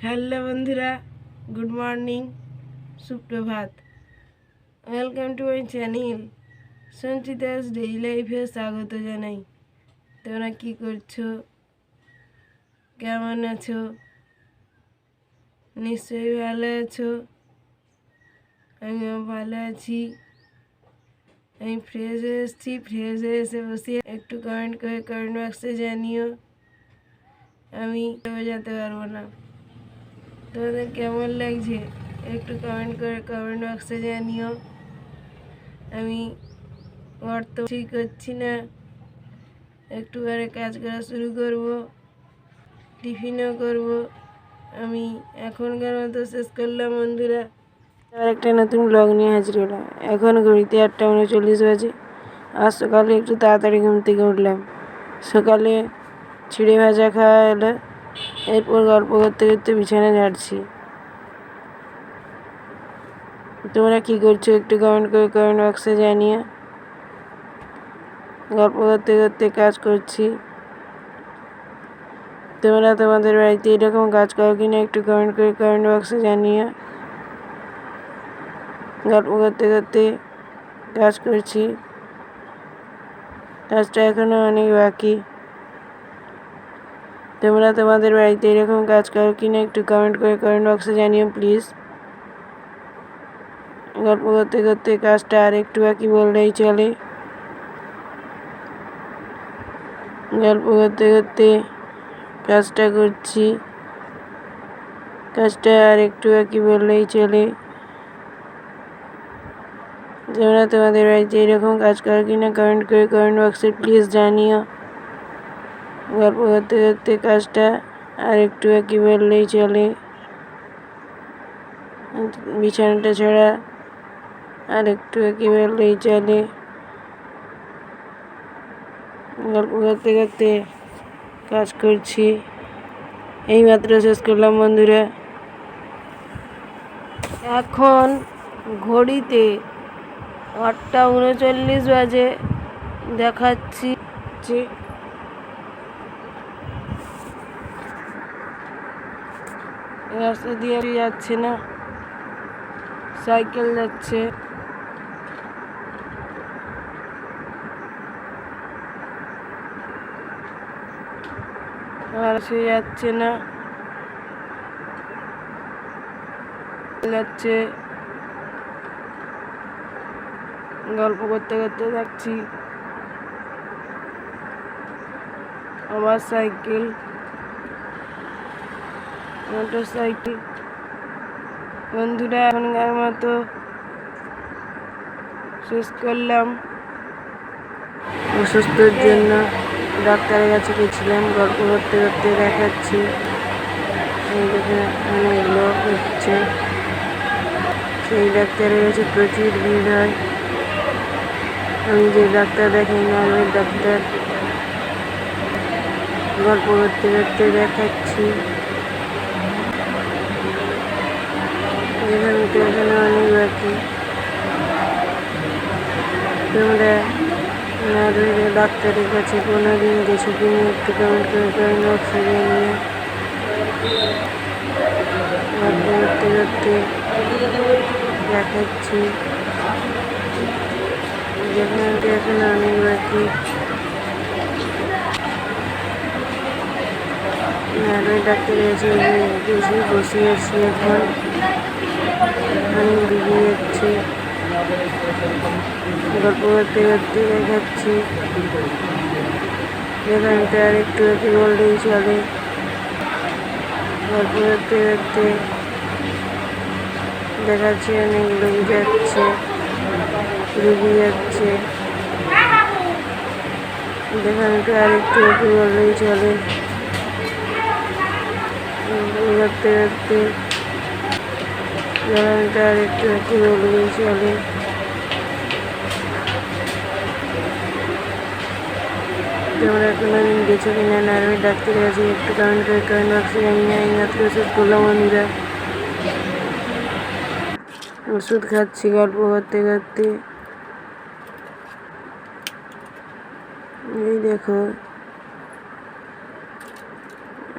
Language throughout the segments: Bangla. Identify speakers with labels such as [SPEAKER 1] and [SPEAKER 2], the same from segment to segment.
[SPEAKER 1] হ্যালো বন্ধুরা, গুড মর্নিং, সুপ্রভাত। Welcome to my channel Sanchita's daily লাইফে স্বাগত জানাই। তোমরা কি করছো, কেমন আছো? নিশ্চয়ই ভালো আছো। আমিও ভালো আছি। আমি ফ্রেশ হয়ে এসেছি। ফ্রেশ হয়ে এসে বসে একটু কমেন্ট করে কমেন্ট বক্সে জানিও। আমি বোঝাতে পারবো না। তোমাদের কেমন লাগছে একটু কমেন্ট করে কমেন্ট বক্সে জানিও। আমি অর্থ ঠিক করছি না, একটু পরে কাজ করা শুরু করব, টিফিনও করব। আমি এখনকার মতো শেষ করলাম বন্ধুরা। আর একটা নতুন ব্লগ নিয়ে হাজির হলাম। এখন ঘড়িতে 8:39 বাজে। আজ সকালে একটু তাড়াতাড়ি ঘুম থেকে উঠলাম। সকালে চিড়ে ভাজা খাওয়া হলো। এরপর গল্প করতে করতে বিছানা ঝাড়ছি। তোমরা কি করছো একটু কমেন্ট করে কমেন্ট বক্সে জানিও। গল্প করতে করতে কাজ করছি। তোমরা তোমাদের বাড়িতে এরকম কাজ করো কিনা একটু কমেন্ট করে কমেন্ট বক্সে জানিও। গল্প করতে করতে কাজ করছি। কাজটা এখনো অনেক বাকি। তোমরা তোমাদের বাড়িতে এরকম কাজ করো কিনা একটু কমেন্ট করে কমেন্ট বক্সে জানিও প্লিজ। গল্প করতে করতে কাজটা আর একটু বাকি বললেই চলে। গল্প করতে করতে কাজটা করছি। কাজটা আর একটু বাকি বললেই চলে। তোমরা তোমাদের বাড়িতে এরকম কাজ করো কিনা কমেন্ট করে কমেন্ট বক্সে প্লিজ জানিও। গল্প করতে করতে কাজটা আর একটু বাকি বললেই চলে। বিছানাটা ছাড়া আর একটু বাকি বললেই চলে। গল্প করতে করতে কাজ করছি। এইমাত্র শেষ করলাম বন্ধুরা। এখন ঘড়িতে 8:39 বাজে দেখাচ্ছি। রাস্তা দিয়ে যাচ্ছে না, সাইকেল যাচ্ছে। আর সে যাচ্ছে না, যাচ্ছে। গল্প করতে করতে যাচ্ছি। আমার সাইকেল, মোটর সাইকেল। বন্ধুরা এখনকার মতো শেষ করলাম। অসুস্থর জন্য ডাক্তারের কাছে গেছিলাম। গল্প করতে করতে দেখাচ্ছি। অনেক লোক হচ্ছে। সেই ডাক্তারের কাছে প্রচুর ভিড় হয়। আমি যে ডাক্তার দেখাই নার্ভের ডাক্তার। গল্প করতে করতে দেখাচ্ছি। এখানে অনেক বাকি। তোমরা নার্ভের ডাক্তারের কাছে কোনোদিন গেছো কিনা একটু কমেন্ট করে কমেন্ট বক্সে জানিয়ে। গল্প করতে করতে দেখাচ্ছি। যেখানে এখন অনেক বাকি। নার্ভের ডাক্তারের কাছে বসে আছি। এখন অনেক বেরিয়ে যাচ্ছে। গল্প করতে করতে দেখাচ্ছি। যেখানটা আর একটু বাকি বললেই চলে। গল্প করতে করতে দেখাচ্ছি অনেক লোক যাচ্ছে, রুগী যাচ্ছে। যেখানটা আর একটু বাকি বললেই চলে। করতে করতে যেখানটা আর একটু বাকি বললেই চলে। তোমরা কোনোদিন গেছো কিনা নার্ভের ডাক্তারের কাছে একটু কমেন্ট করে কমেন্ট বক্সে জানিয়ে। এইমাত্র শেষ করলাম বন্ধুরা। ওষুধ খাচ্ছি গল্প করতে করতে। এই দেখো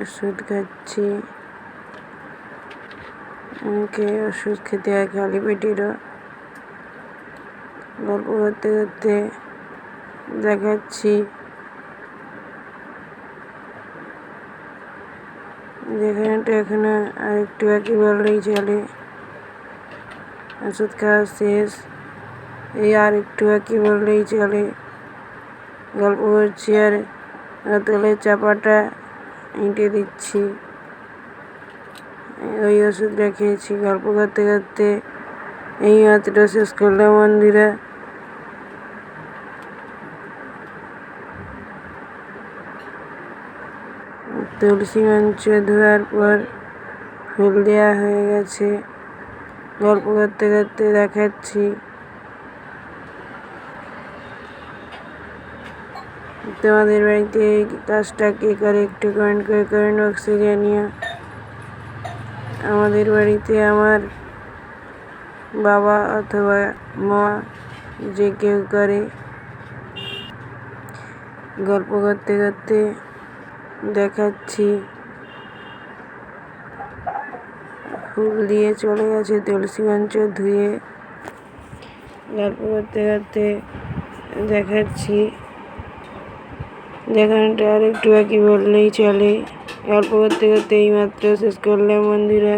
[SPEAKER 1] ওষুধ খাচ্ছি। আমাকে ওষুধ খেতে হয় খালি পেটেরও। গল্প করতে করতে দেখাচ্ছি যেখানটা এখানে আর একটু বাকি বললেই চলে। ওষুধ খাওয়া শেষ, এই আর একটু বাকি বললেই চলে। গল্প করছি আর বোতলের চাপাটা এঁটে দিচ্ছি। ওই ওষুধটা খেয়েছি। গল্প করতে করতে এই মাত্র শেষ করলাম বন্ধুরা। তুলসী মঞ্চ ধোয়ার পর ফুল দেওয়া হয়ে গেছে। গল্প করতে করতে দেখাচ্ছি তোমাদের বাড়িতে এই কাজটা কে করে একটু কমেন্ট করে কমেন্ট বক্সে জানিও। আমাদের বাড়িতে আমার বাবা অথবা মা যে কেউ করে। গল্প করতে করতে দেখাচ্ছি ফুল দিয়ে চলে গেছে তুলসী মঞ্চ ধুয়ে। গল্প করতে করতে দেখাচ্ছি দেখানোটা আর একটু বাকি বললেই চলে। গল্প করতে করতে এই মাত্র শেষ করলাম বন্ধুরা।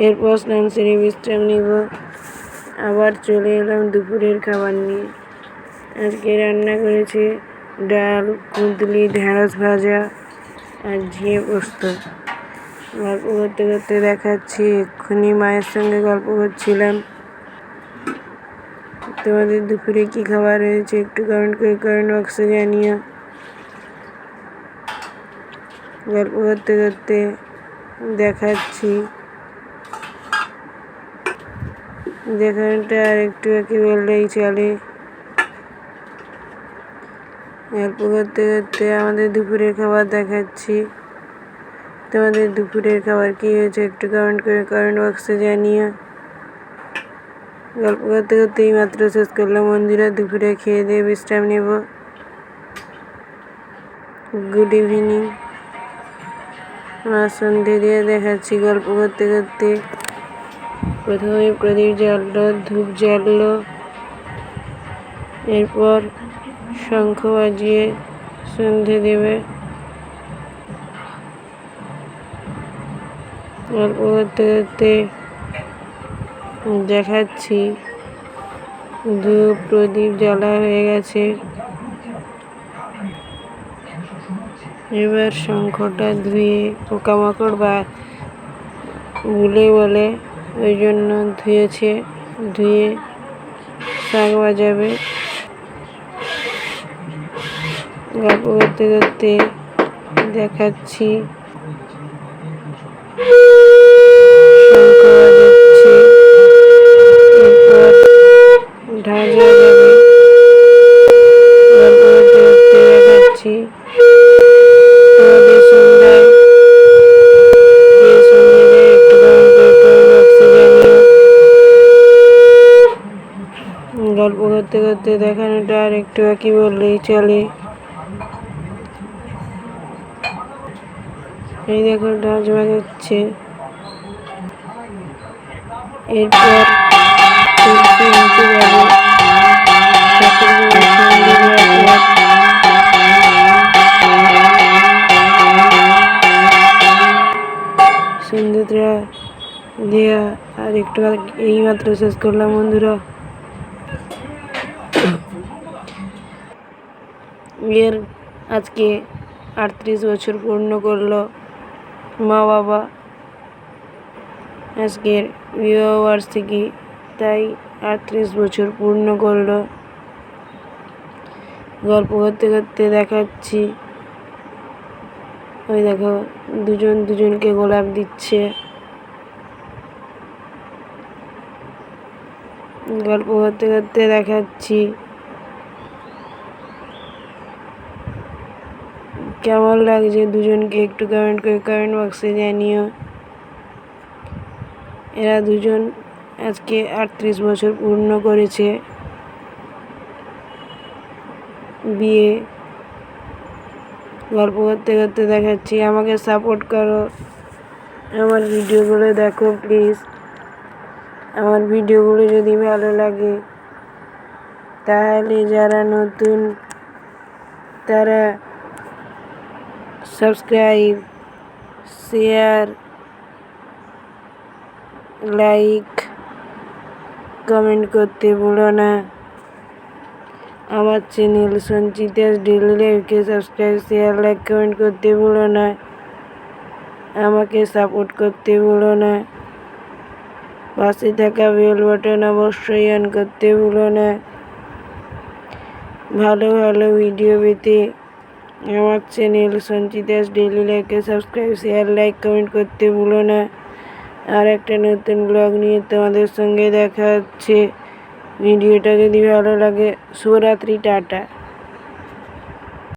[SPEAKER 1] এরপর স্নান সেরে বিশ্রাম নিব। আবার চলে এলাম দুপুরের খাবার নিয়ে। আজকে রান্না করেছি ডাল, কুঁদলি, ঢেঁড়স ভাজা আর ঝিঙে পোস্ত। গল্প করতে করতে দেখাচ্ছি এক্ষুনি মায়ের সঙ্গে গল্প করছিলাম। তোমাদের দুপুরে কি খাবার হয়েছে একটু কমেন্ট করে কমেন্ট বক্সে জানিও। গল্প করতে করতে দেখাচ্ছি যেখানটা আর একটু বাকি বললেই চলে। গল্প করতে করতে আমাদের দুপুরের খাবার দেখাচ্ছি। তোমাদের দুপুরের খাবার কি হয়েছে একটু কমেন্ট করে কমেন্ট বক্সে জানিও। গল্প করতে করতে এই মাত্র শেষ করলাম বন্ধুরা। দুপুরে খেয়ে দিয়ে বিশ্রাম নেব। Good evening. আমার সন্ধে দিয়ে দেখাচ্ছি গল্প করতে করতে। প্রথমে প্রদীপ জ্বাললো, ধূপ জ্বাললো, এরপর শঙ্খ বাজিয়ে সন্ধে দেবে। গল্প করতে করতে দেখাচ্ছি ধূপ প্রদীপ জ্বালা হয়ে গেছে। এবার শঙ্খটা ধুয়ে পোকামাকড় বা ভুলে বলে ওই জন্য ধুয়েছে, ধুয়ে শাঁখ বাজাবে। গল্প করতে করতে দেখাচ্ছি শঙ্খ বাজাচ্ছে, এরপর ঢাক বাজাবে। গল্প করতে করতে দেখাচ্ছি তোমাদের সন্ধ্যায় কে সন্ধে দেয় একটু কমেন্ট করে কমেন্ট বক্সে জানিও। গল্প করতে করতে দেখানোটা আর একটু বাকি বললেই চলে। এই দেখো ঢাক বাজাচ্ছে। এরপর তুলসী নিতে যাবে। ঠাকুরকে সন্ধে দেওয়ার পর সন্ধ্যেটা দেওয়া আর একটু এই মাত্র শেষ করলাম বন্ধুরা। এর আজকে 38 বছর পূর্ণ করলো মা বাবা। আজকের বিবাহবার্ষিকী, তাই 38 বছর পূর্ণ করলো। গল্প করতে করতে দেখাচ্ছি ওই দেখো দুজন দুজনকে গোলাপ দিচ্ছে। গল্প করতে করতে দেখাচ্ছি কেমন লাগছে দুজনকে একটু কমেন্ট করে কমেন্ট বক্সে জানিও। এরা দুজন আজকে 38 বছর পূর্ণ করেছে বিয়ে। গল্প করতে করতে দেখাচ্ছি। আমাকে সাপোর্ট করো, আমার ভিডিওগুলো দেখো প্লিজ। আমার ভিডিওগুলো যদি ভালো লাগে তাহলে যারা নতুন তারা সাবস্ক্রাইব, শেয়ার, লাইক, কমেন্ট করতে ভুলো না। আমার চ্যানেল সঞ্চিতা ডেইলি লাইফকে সাবস্ক্রাইব, শেয়ার, লাইক, কমেন্ট করতে ভুলো না। আমাকে সাপোর্ট করতে ভুলো না। পাশে থাকা বেল বাটন অবশ্যই অন করতে ভুলো না। ভালো ভালো ভিডিও পেতে আমার চ্যানেল সঞ্চিতা ডেইলি লাইফকে সাবস্ক্রাইব, শেয়ার, লাইক, কমেন্ট করতে ভুলো না। আর একটা নতুন ব্লগ নিয়ে তোমাদের সঙ্গে দেখা হচ্ছে। ভিডিওটা যদি ভালো লাগে, শুভরাত্রি, টাটা।